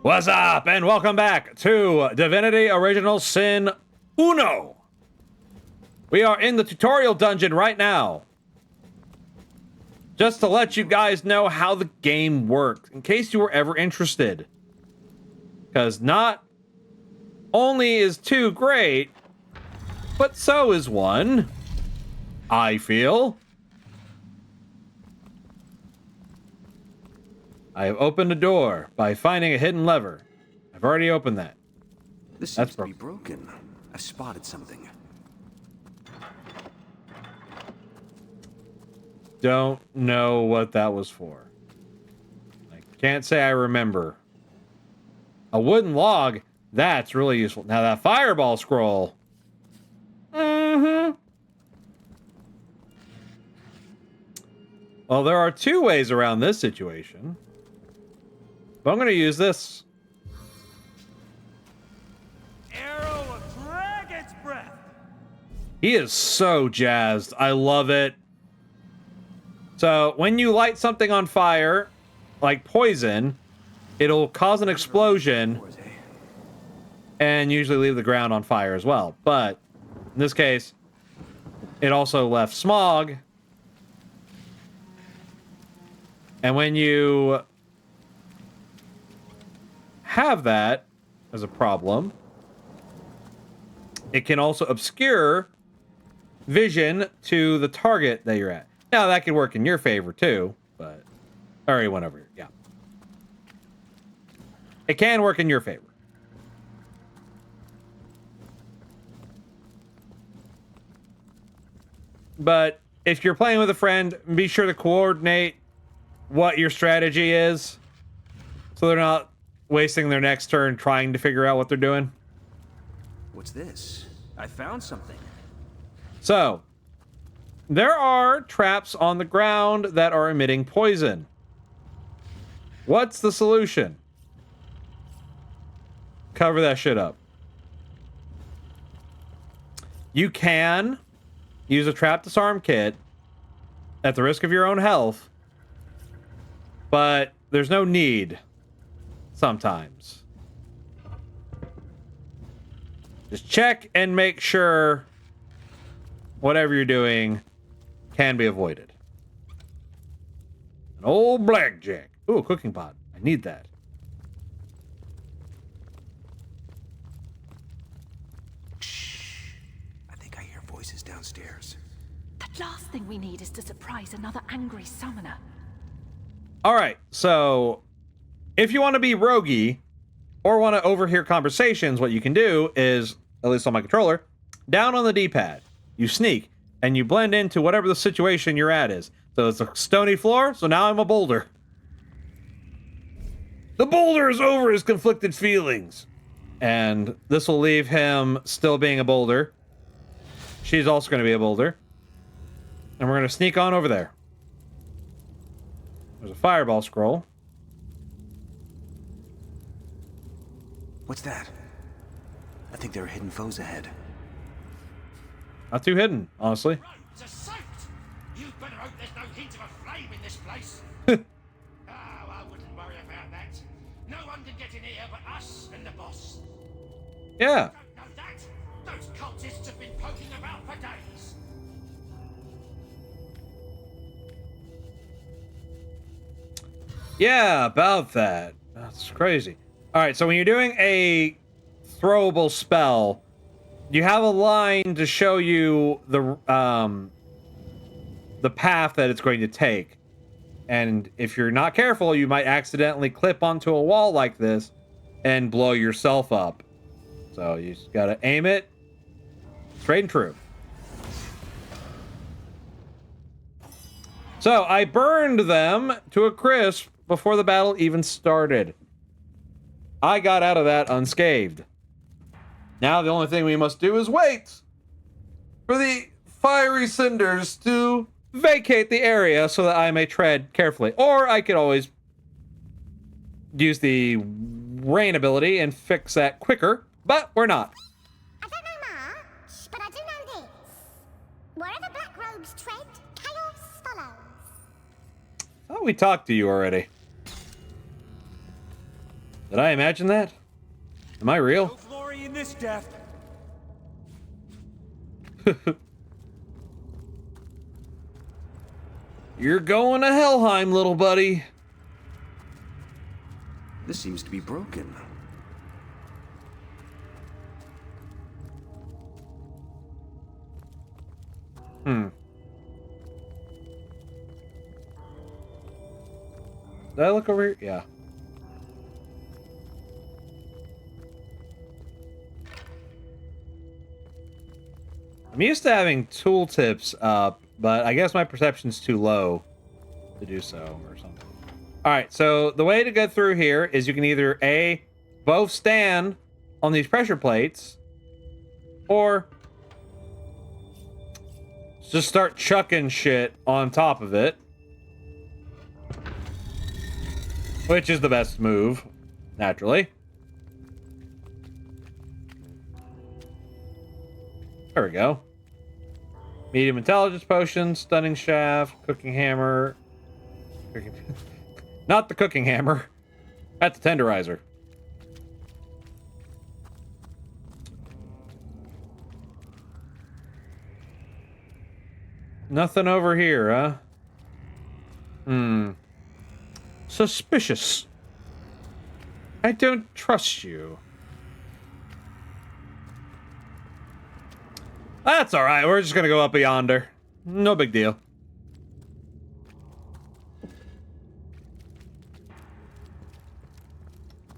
What's up, and welcome back to Divinity Original Sin 1. We are in the tutorial dungeon right now. Just to let you guys know how the game works, in case you were ever interested. Because not only is 2 great, but so is 1, I feel. I have opened a door by finding a hidden lever. I've already opened that. This seems to be broken. I've spotted something. Don't know what that was for. I can't say I remember. A wooden log, that's really useful. Now that fireball scroll. Well, there are 2 ways around this situation. But I'm going to use this. Arrow of Dragon's Breath. He is so jazzed. I love it. So when you light something on fire, like poison, it'll cause an explosion and usually leave the ground on fire as well. But in this case, it also left smog. And when you have that as a problem, it can also obscure vision to the target that you're at. Now that can work in your favor too, but I already went over here. Yeah, it can work in your favor. But if you're playing with a friend, be sure to coordinate what your strategy is, so they're not wasting their next turn trying to figure out what they're doing. What's this? I found something. So, there are traps on the ground that are emitting poison. What's the solution? Cover that shit up. You can use a trap disarm kit at the risk of your own health, but there's no need sometimes. Just check and make sure whatever you're doing can be avoided. An old blackjack. Ooh, a cooking pot. I need that. Shh. I think I hear voices downstairs. The last thing we need is to surprise another angry summoner. All right, so if you want to be roguey or want to overhear conversations, what you can do is, at least on my controller, down on the D-pad, you sneak and you blend into whatever the situation you're at is. So it's a stony floor, so now I'm a boulder. The boulder is over his conflicted feelings. And this will leave him still being a boulder. She's also going to be a boulder. And we're going to sneak on over there. There's a fireball scroll. What's that? I think there are hidden foes ahead. Not too hidden, honestly. Roads are soaked. You better hope there's no hint of a flame in this place. I wouldn't worry about that. No one can get in here but us and the boss. Yeah. Don't know that? Those cultists have been poking about for days. Yeah, about that. That's crazy. All right, so when you're doing a throwable spell, you have a line to show you the path that it's going to take. And if you're not careful, you might accidentally clip onto a wall like this and blow yourself up. So you just gotta aim it straight and true. So I burned them to a crisp before the battle even started. I got out of that unscathed. Now the only thing we must do is wait for the fiery cinders to vacate the area so that I may tread carefully. Or I could always use the rain ability and fix that quicker, but we're not. I don't know much, but I do know this. Wherever black robes tread, chaos follows. Oh, we talked to you already. Did I imagine that? Am I real? No glory in this death. You're going to Helheim, little buddy. This seems to be broken. Did I look over here? Yeah. I'm used to having tooltips up, but I guess my perception's too low to do so or something. All right, so the way to get through here is you can either A, both stand on these pressure plates, or just start chucking shit on top of it. Which is the best move, naturally. There we go. Medium intelligence potion, stunning shaft, cooking hammer. Not the cooking hammer. That's the tenderizer. Nothing over here, huh? Suspicious. I don't trust you. That's alright, we're just gonna go up yonder. No big deal.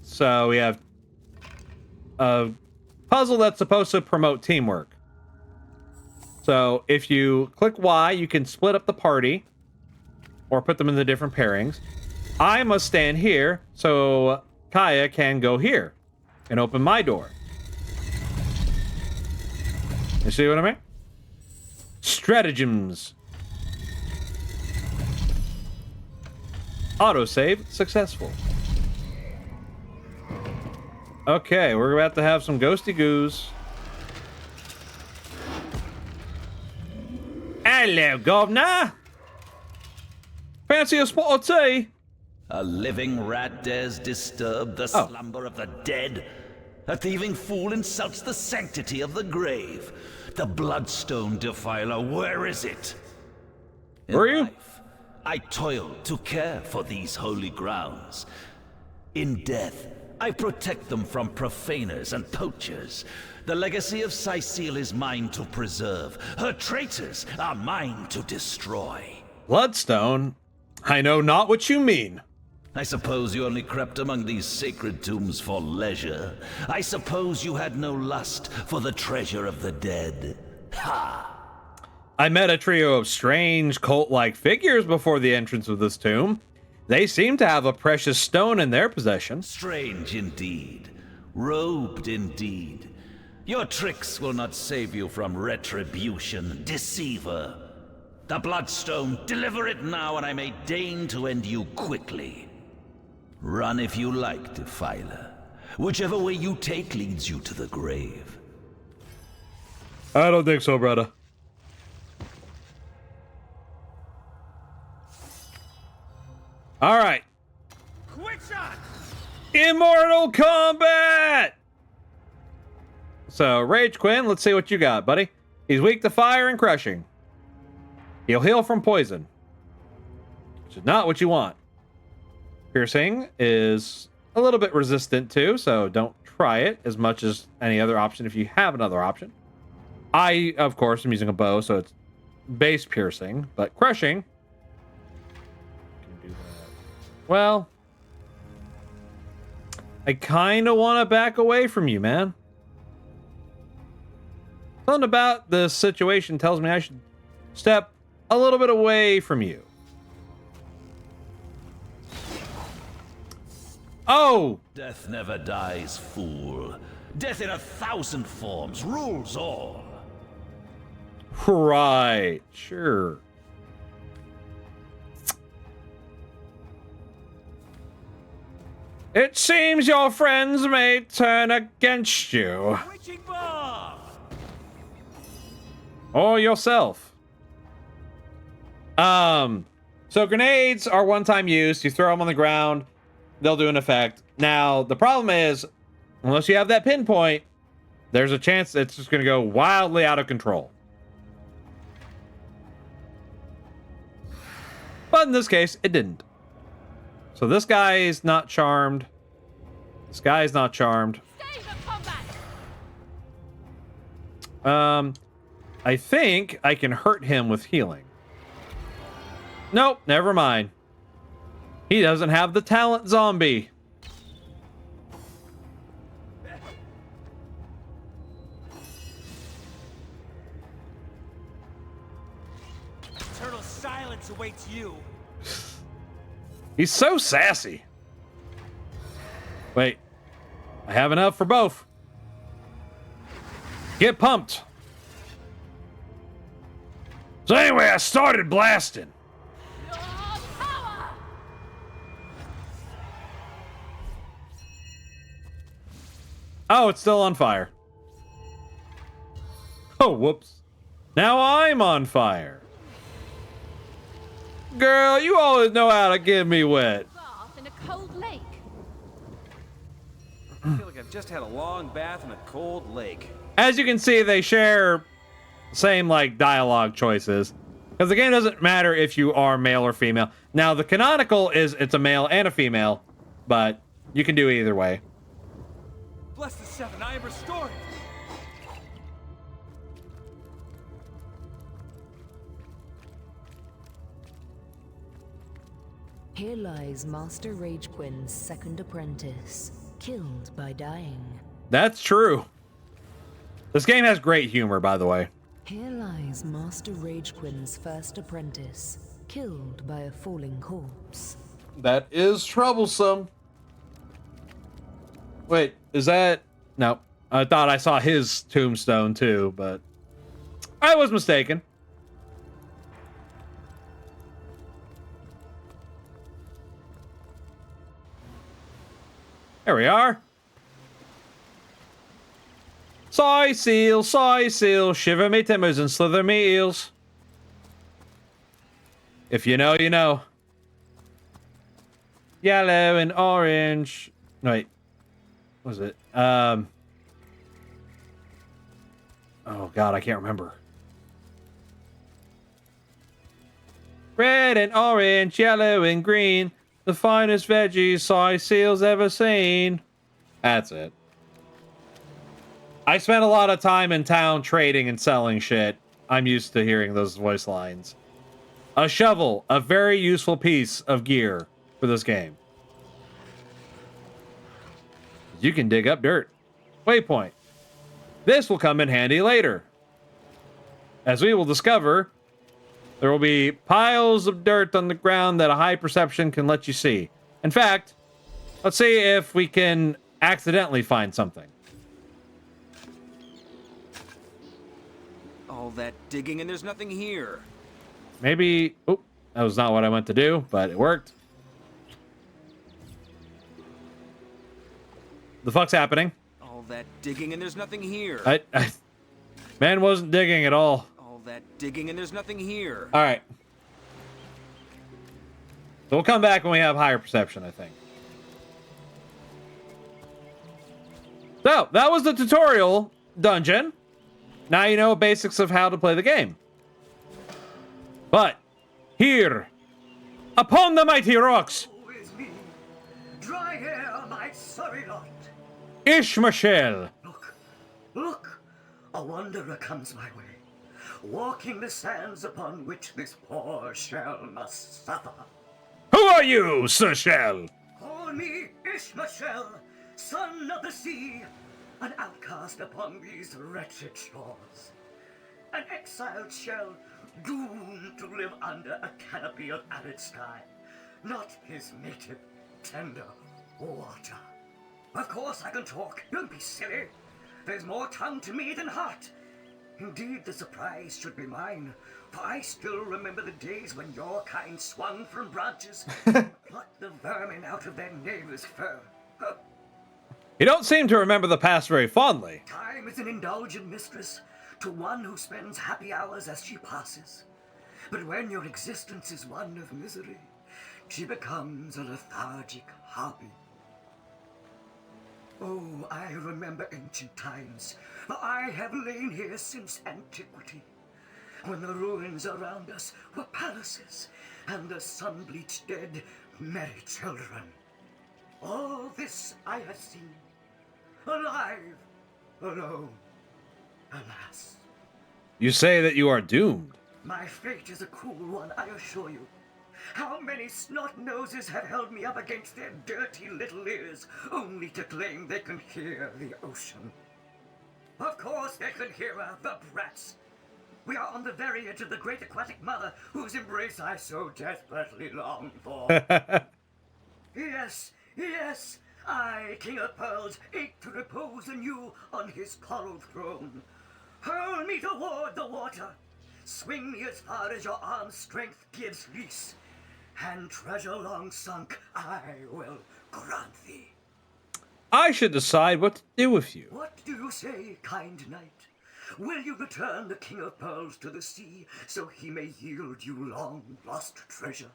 So we have a puzzle that's supposed to promote teamwork. So if you click Y, you can split up the party or put them in the different pairings. I must stand here so Kaya can go here and open my door. You see what I mean? Stratagems. Autosave successful. Okay, we're about to have some ghosty goos. Hello, governor. Fancy a spot of tea? A living rat dares disturb the slumber of the dead. A thieving fool insults the sanctity of the grave. The bloodstone defiler, where is it? Where are you? Life, I toiled to care for these holy grounds. In death, I protect them from profaners and poachers. The legacy of Cecile is mine to preserve. Her traitors are mine to destroy. Bloodstone? I know not what you mean. I suppose you only crept among these sacred tombs for leisure. I suppose you had no lust for the treasure of the dead. Ha! I met a trio of strange cult-like figures before the entrance of this tomb. They seem to have a precious stone in their possession. Strange indeed. Robed indeed. Your tricks will not save you from retribution, deceiver. The Bloodstone, deliver it now and I may deign to end you quickly. Run if you like, defiler. Whichever way you take leads you to the grave. I don't think so, brother. All right. Quick shot! Immortal Combat! So, Rage Quinn, let's see what you got, buddy. He's weak to fire and crushing. He'll heal from poison, which is not what you want. Piercing is a little bit resistant too, so don't try it as much as any other option if you have another option. I, of course, am using a bow, so it's base piercing, but crushing. Can do that. Well, I kind of want to back away from you, man. Something about the situation tells me I should step a little bit away from you. Oh! Death never dies, fool. Death in 1,000 forms rules all. Right, sure. It seems your friends may turn against you. Witching bomb! Or yourself. So grenades are one-time use. You throw them on the ground. they'll do an effect. Now, the problem is, unless you have that pinpoint, there's a chance it's just going to go wildly out of control. But in this case, it didn't. So this guy is not charmed. This guy is not charmed. I think I can hurt him with healing. Nope, never mind. He doesn't have the talent zombie. Eternal silence awaits you. He's so sassy. Wait, I have enough for both. Get pumped. So anyway, I started blasting. Oh, it's still on fire. Oh, whoops. Now I'm on fire. Girl, you always know how to get me wet. Bath in a cold lake. I feel like I've just had a long bath in a cold lake. As you can see, they share same like dialogue choices. Because the game doesn't matter if you are male or female. Now, the canonical is it's a male and a female, but you can do either way. Bless the seven, I am restored. Here lies Master Ragequin's second apprentice, killed by dying. That's true. This game has great humor, by the way. Here lies Master Ragequin's first apprentice, killed by a falling corpse. That is troublesome. Wait, is that... No. I thought I saw his tombstone too, but... I was mistaken. There we are. Soy seal, shiver me timbers and slither me eels. If you know, you know. Yellow and orange. No, wait. What was it? Oh God, I can't remember. Red and orange, yellow and green. The finest veggies soy seals ever seen. That's it. I spent a lot of time in town trading and selling shit. I'm used to hearing those voice lines. A shovel, a very useful piece of gear for this game. You can dig up dirt. Waypoint. This will come in handy later. As we will discover, there will be piles of dirt on the ground that a high perception can let you see. In fact, let's see if we can accidentally find something. All that digging and there's nothing here. Maybe... Oh, that was not what I meant to do, but it worked. The fuck's happening? All that digging and there's nothing here. Man wasn't digging at all. All that digging and there's nothing here. All right. So we'll come back when we have higher perception, I think. So, that was the tutorial dungeon. Now you know basics of how to play the game. But, here, upon the mighty rocks, Woe is me, dry hair, my sorry lot. Ishmael. Look, a wanderer comes my way, walking the sands upon which this poor shell must suffer. Who are you, Sir Shell? Call me Ishmael, son of the sea, an outcast upon these wretched shores. An exiled shell, doomed to live under a canopy of arid sky, not his native, tender water. Of course I can talk, don't be silly. There's more tongue to me than heart. Indeed, the surprise should be mine, for I still remember the days when your kind swung from branches, plucked the vermin out of their neighbor's fur. You don't seem to remember the past very fondly. Time is an indulgent mistress to one who spends happy hours as she passes. But when your existence is one of misery, she becomes a lethargic hobby. Oh, I remember ancient times, for I have lain here since antiquity, when the ruins around us were palaces, and the sun-bleached dead merry children. All this I have seen, alive, alone, alas. You say that you are doomed. My fate is a cruel one, I assure you. How many snot-noses have held me up against their dirty little ears, only to claim they can hear the ocean? Of course they can hear her, the brats. We are on the very edge of the great aquatic mother, whose embrace I so desperately long for. Yes, yes, I, King of Pearls, ache to repose anew on his coral throne. Hurl me toward the water. Swing me as far as your arm's strength gives lease. And treasure long sunk I will grant thee. I should decide what to do with you. What do you say, kind knight? Will you return the King of Pearls to the sea, so he may yield you long-lost treasure?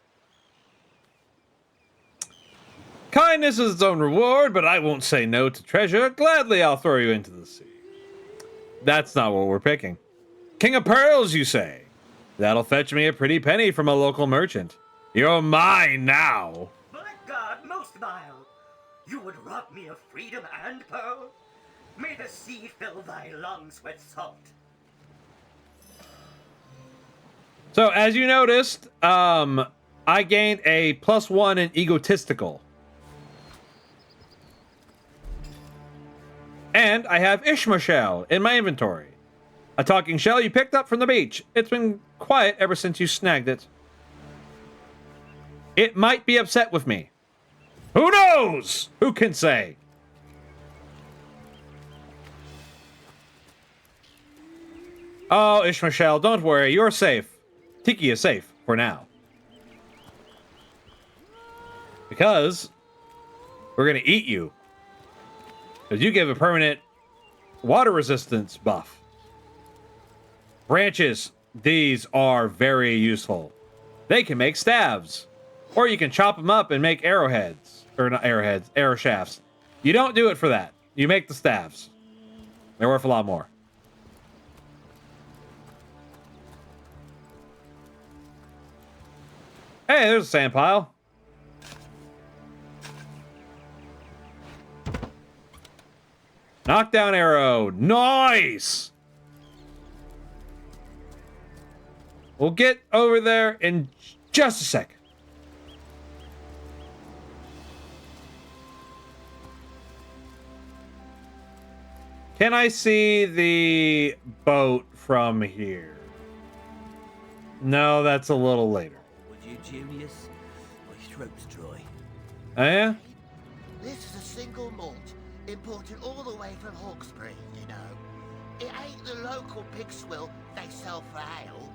Kindness is its own reward, but I won't say no to treasure. Gladly I'll throw you into the sea. That's not what we're picking. King of Pearls, you say? That'll fetch me a pretty penny from a local merchant. You're mine now. Blackguard most vile! You would rob me of freedom and pearl? May the sea fill thy lungs with salt. So, as you noticed, I gained a +1 in egotistical. And I have Ishmael in my inventory. A talking shell you picked up from the beach. It's been quiet ever since you snagged it. It might be upset with me. Who knows? Who can say? Oh, Ishmael, don't worry. You're safe. Tiki is safe for now. Because we're going to eat you. Because you give a permanent water resistance buff. Branches. These are very useful. They can make staves. Or you can chop them up and make arrowheads. Or not arrowheads, arrow shafts. You don't do it for that. You make the staves. They're worth a lot more. Hey, there's a sand pile. Knockdown arrow. Nice! We'll get over there in just a second. Can I see the boat from here? No, that's a little later. Would you, Junius? My throat's dry. Oh, yeah? This is a single malt, imported all the way from Hawkesbury, you know. It ain't the local pig swill they sell for ale.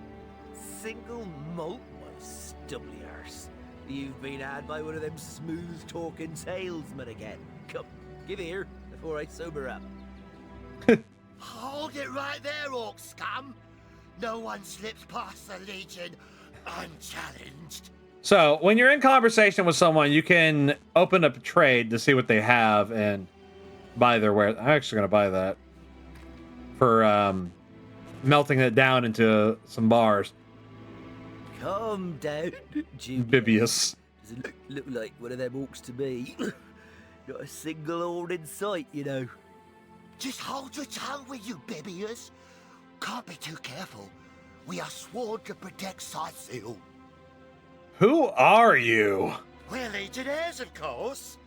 Single malt, my stubbly arse. You've been had by one of them smooth-talking salesmen again. Come, give here before I sober up. Hold it right there, orc scum. No one slips past the Legion unchallenged. So, when you're in conversation with someone, you can open up a trade to see what they have and buy their wares. I'm actually going to buy that for melting it down into some bars. Calm down, Junius. Bibius. Does it look like one of them orcs to me? Not a single ord in sight, you know. Just hold your tongue, will you, Bibius? Can't be too careful. We are sworn to protect Sightseal. Who are you? We're Legionnaires, of course.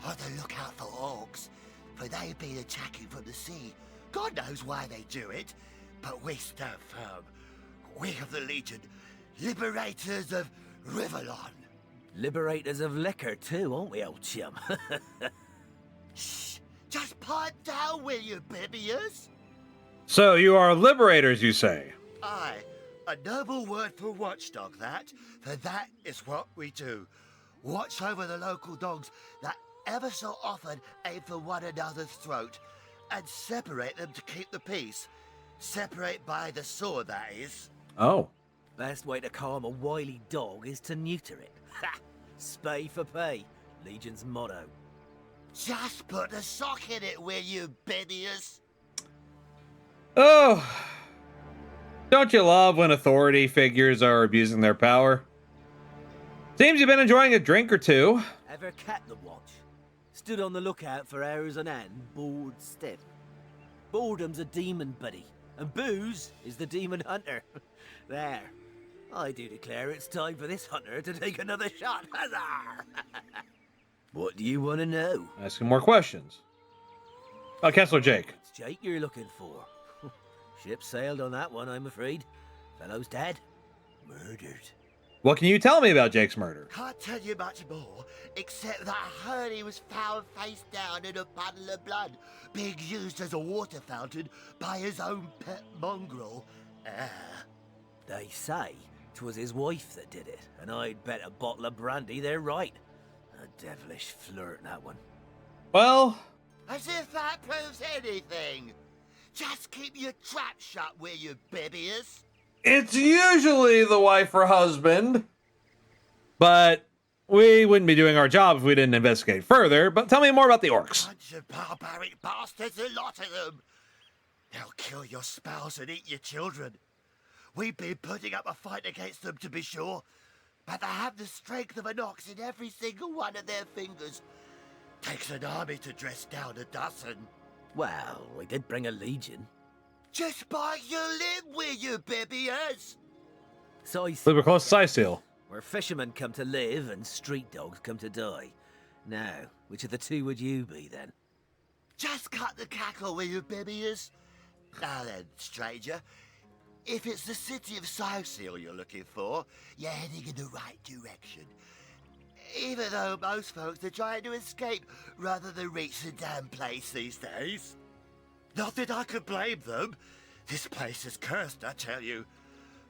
On the lookout for orcs, for they've been attacking from the sea. God knows why they do it, but we stand firm. We of the Legion, liberators of Riverlon. Liberators of liquor too, aren't we, old chum? Shh! Just pipe down, will you, Bibius? So, you are liberators, you say? Aye, a noble word for watchdog, that. For that is what we do. Watch over the local dogs that ever so often aim for one another's throat, and separate them to keep the peace. Separate by the sword, that is. Oh. Best way to calm a wily dog is to neuter it. Ha! Spay for pay, Legion's motto. Just put a sock in it, will you, Bibius? Oh, don't you love when authority figures are abusing their power? Seems you've been enjoying a drink or two. Ever cat the watch? Stood on the lookout for hours on end, bored stiff. Boredom's a demon, buddy, and booze is the demon hunter. There. I do declare it's time for this hunter to take another shot. Huzzah! What do you want to know? Asking more questions. Oh, Kessler Jake. It's Jake you're looking for. Ship sailed on that one, I'm afraid. Fellow's dead. Murdered. What can you tell me about Jake's murder? Can't tell you much more, except that I heard he was found face down in a puddle of blood, being used as a water fountain by his own pet mongrel. They say 'twas his wife that did it, and I'd bet a bottle of brandy they're right. A devilish flirt, that one. Well, As if that proves anything. Just keep your trap shut, will you, Bibius? it's usually the wife or husband, but we wouldn't be doing our job if we didn't investigate further. But tell me more about the orcs. Bunch of barbaric bastards, a lot of them. They'll kill your spouse and eat your children. We've been putting up a fight against them, to be sure, but they have the strength of an ox in every single one of their fingers. Takes an army to dress down a dozen. Well, we did bring a legion. Just bite your lip, will you, Bibius? So I We're close to Sicil. where fishermen come to live and street dogs come to die. Now, which of the two would you be, then? Just cut the cackle, will you, Bibius? Now then, stranger, if it's the city of Sicil you're looking for, you're heading in the right direction. Even though most folks are trying to escape rather than reach the damn place these days. Not that I could blame them. This place is cursed, I tell you.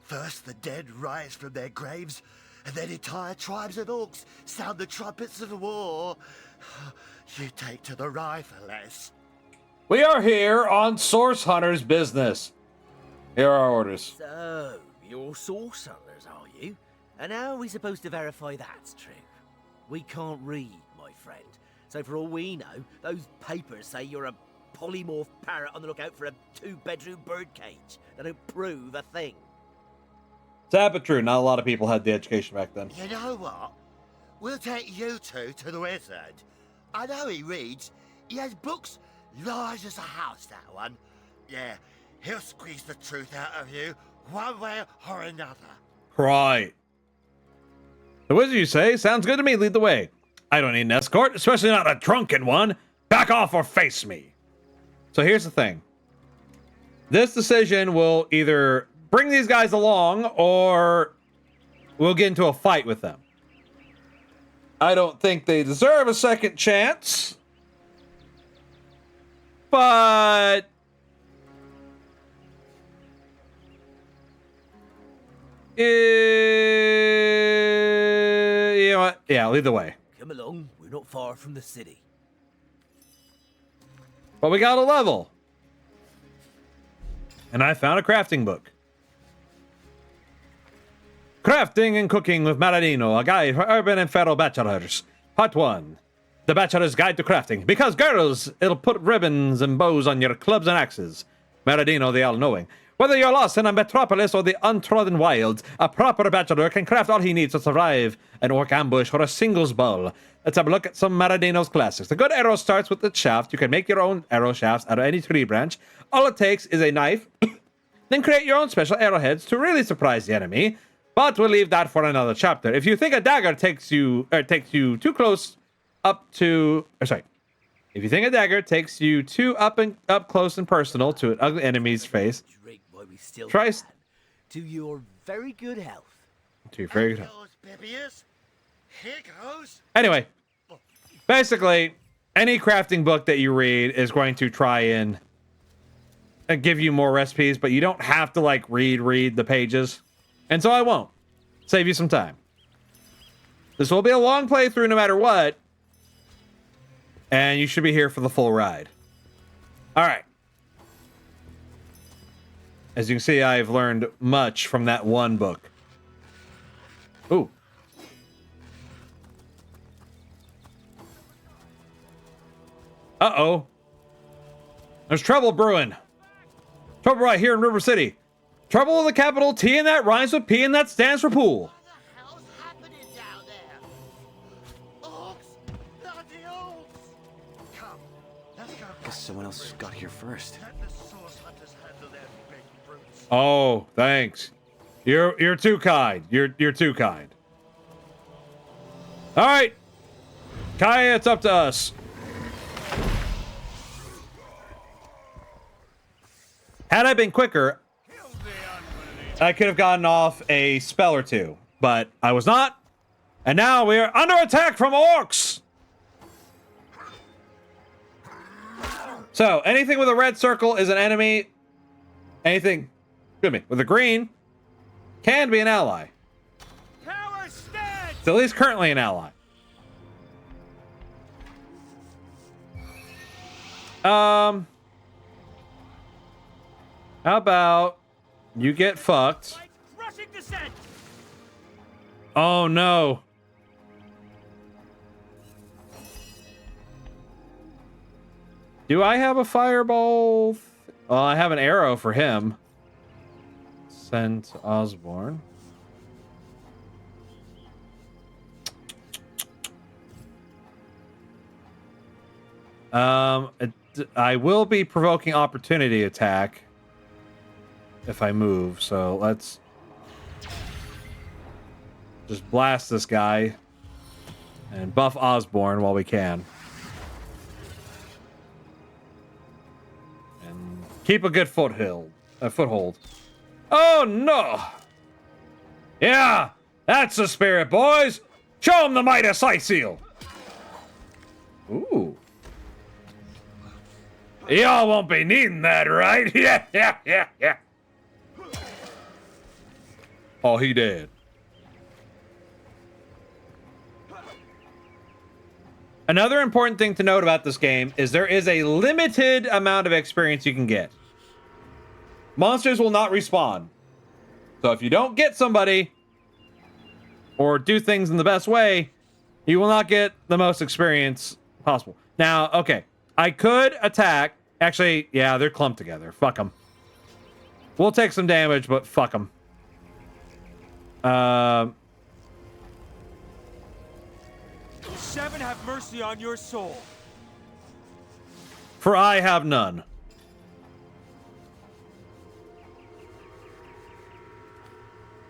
First the dead rise from their graves, and then entire tribes of orcs sound the trumpets of war. You take to the rifle, less. We are here on Source Hunter's business. Here are our orders. So, you're source hunters, are you? And how are we supposed to verify that's true? We can't read, my friend. So for all we know, those papers say you're a polymorph parrot on the lookout for a 2-bedroom birdcage. They don't prove a thing. Sad but true. Not a lot of people had the education back then. You know what? We'll take you two to the wizard. I know he reads. He has books large as a house, that one. Yeah, he'll squeeze the truth out of you, one way or another. Right. The wizard, you say? Sounds good to me. Lead the way. I don't need an escort, especially not a drunken one. Back off or face me. So here's the thing. This decision will either bring these guys along or we'll get into a fight with them. I don't think they deserve a second chance. But you know what? Yeah, lead the way. Come along, we're not far from the city. But we got a level. And I found a crafting book. Crafting and Cooking with Maradino, a guide for urban and feral bachelors. Part 1. The Bachelor's Guide to Crafting. Because girls, it'll put ribbons and bows on your clubs and axes. Maradino, the all-knowing. Whether you're lost in a metropolis or the untrodden wilds, a proper bachelor can craft all he needs to survive an orc ambush or a singles ball. Let's have a look at some Maradino's classics. A good arrow starts with the shaft. You can make your own arrow shafts out of any tree branch. All it takes is a knife. Then create your own special arrowheads to really surprise the enemy. But we'll leave that for another chapter. If you think a dagger takes you too close up to... If you think a dagger takes you too up close and personal to an ugly enemy's face... Drink while we still Try... can. To your very good health. To your very good health. Bibius. Here goes. Anyway, basically, any crafting book that you read is going to try and give you more recipes, but you don't have to, like, read the pages. And so I won't. Save you some time. This will be a long playthrough no matter what. And you should be here for the full ride. Alright. As you can see, I've learned much from that one book. Ooh. Uh-oh. There's trouble brewing. Trouble right here in River City. Trouble in the capital, T and that rhymes with P and that stands for pool. What the hell's happening down there? Orcs! Bloody orcs! Come, let's go. Guess someone else got here first. Let the source hunters handle their big brutes. Oh, thanks. You're too kind. You're too kind. All right. Kaya, it's up to us. Had I been quicker, I could have gotten off a spell or two, but I was not. And now we are under attack from orcs. So, anything with a red circle is an enemy. Anything, excuse me, with a green can be an ally. It's at least currently an ally. How about you get fucked? Oh no. Do I have a fireball? Well, I have an arrow for him. Sent Osborne. I will be provoking opportunity attack if I move, so let's just blast this guy and buff Osborne while we can. And keep a good foothold. Oh no! Yeah, that's the spirit, boys! Show him the might of Sight Seal! Ooh. Y'all won't be needing that, right? Yeah. Oh, he did. Another important thing to note about this game is there is a limited amount of experience you can get. Monsters will not respawn. So if you don't get somebody or do things in the best way, you will not get the most experience possible. Now, okay. I could attack. Actually, yeah, they're clumped together. Fuck them. We'll take some damage, but fuck them. Seven, have mercy on your soul. For I have none.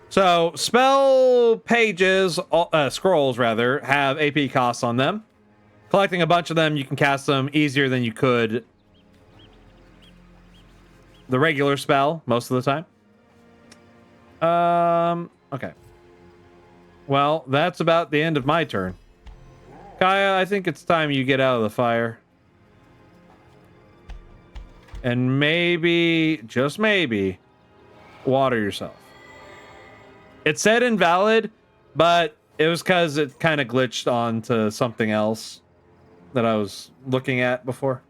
So, spell pages, scrolls rather, have AP costs on them. Collecting a bunch of them, you can cast them easier than you could the regular spell most of the time. Okay. Well, that's about the end of my turn. Kaya, I think it's time you get out of the fire. And maybe, just maybe, water yourself. It said invalid, but it was because it kind of glitched onto something else that I was looking at before.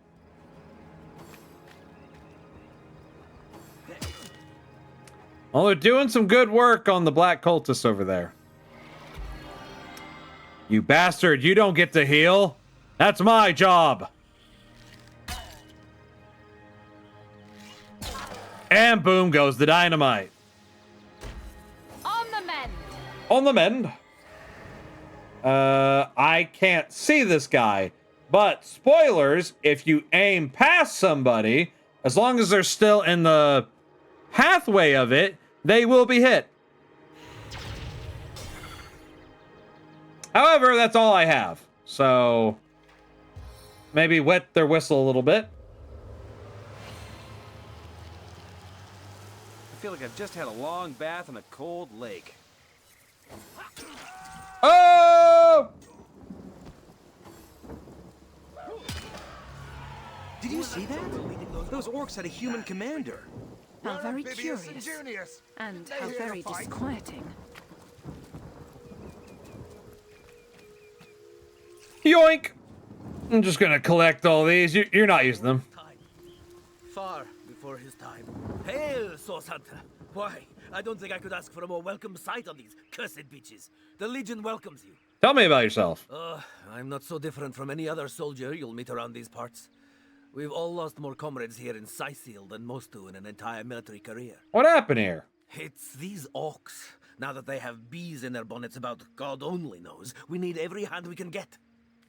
Well, they're doing some good work on the black cultists over there. You bastard, you don't get to heal. That's my job. And boom goes the dynamite. On the mend. On the mend. I can't see this guy. But spoilers, if you aim past somebody, as long as they're still in the pathway of it, they will be hit. However, that's all I have. So maybe wet their whistle a little bit. I feel like I've just had a long bath in a cold lake. Oh! Did you see that? Those orcs had a human commander. How very curious. And how very disquieting. Yoink! I'm just gonna collect all these. You're not using them. Far before his time. Hail, Source Hunter! Why, I don't think I could ask for a more welcome sight on these cursed beaches. The Legion welcomes you. Tell me about yourself. I'm not so different from any other soldier you'll meet around these parts. We've all lost more comrades here in Sicil than most do in an entire military career. What happened here? It's these orcs. Now that they have bees in their bonnets about God only knows, we need every hand we can get.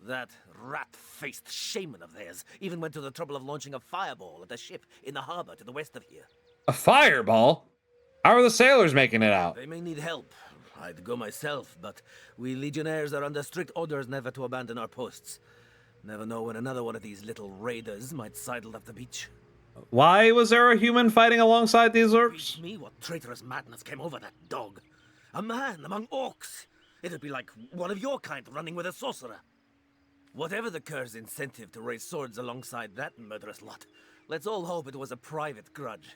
That rat-faced shaman of theirs even went to the trouble of launching a fireball at a ship in the harbor to the west of here. A fireball? How are the sailors making it out? They may need help. I'd go myself, but we legionnaires are under strict orders never to abandon our posts. Never know when another one of these little raiders might sidle up the beach. Why was there a human fighting alongside these orcs? Beats me what traitorous madness came over that dog. A man among orcs. It'd be like one of your kind running with a sorcerer. Whatever the cur's incentive to raise swords alongside that murderous lot, let's all hope it was a private grudge.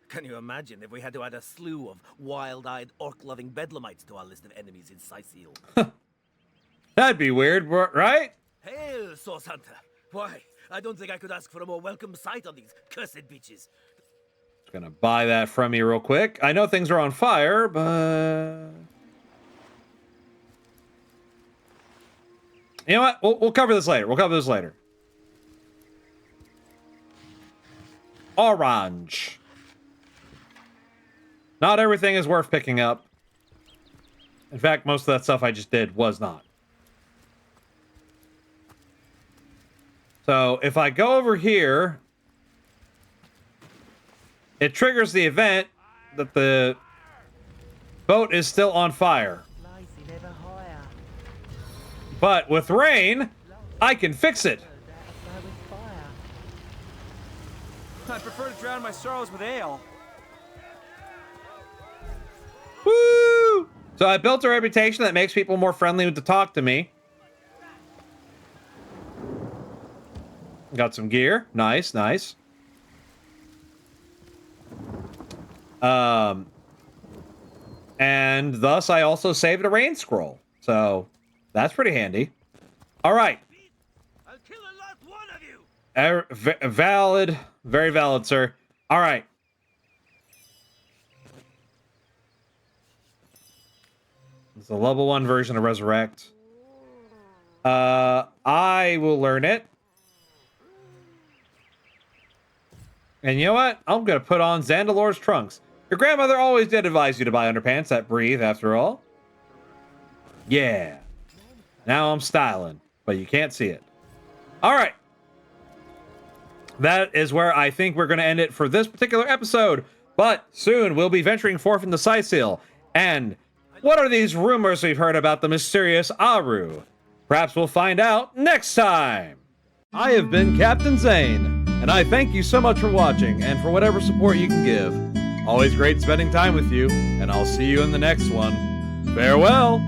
Can you imagine if we had to add a slew of wild-eyed, orc-loving bedlamites to our list of enemies in Sicil? That'd be weird, right? Hail, Source Hunter! Why, I don't think I could ask for a more welcome sight on these cursed beaches. Just gonna buy that from you real quick. I know things are on fire, but... You know what? We'll cover this later. We'll cover this later. Orange. Not everything is worth picking up. In fact, most of that stuff I just did was not. So if I go over here, it triggers the event that the boat is still on fire. But with rain, I can fix it. I prefer to drown my sorrows with ale. Woo! So I built a reputation that makes people more friendly to talk to me. Got some gear. Nice, nice. And thus I also saved a rain scroll. So that's pretty handy. All right. I'll kill the last one of you. Valid. Very valid, sir. All right. It's a level 1 version of Resurrect. I will learn it. And you know what? I'm going to put on Zandalor's trunks. Your grandmother always did advise you to buy underpants that breathe, after all. Yeah. Now I'm styling, but you can't see it. All right. That is where I think we're going to end it for this particular episode. But soon we'll be venturing forth into Sicil. And what are these rumors we've heard about the mysterious Aru? Perhaps we'll find out next time. I have been Captain Zane, and I thank you so much for watching and for whatever support you can give. Always great spending time with you, and I'll see you in the next one. Farewell!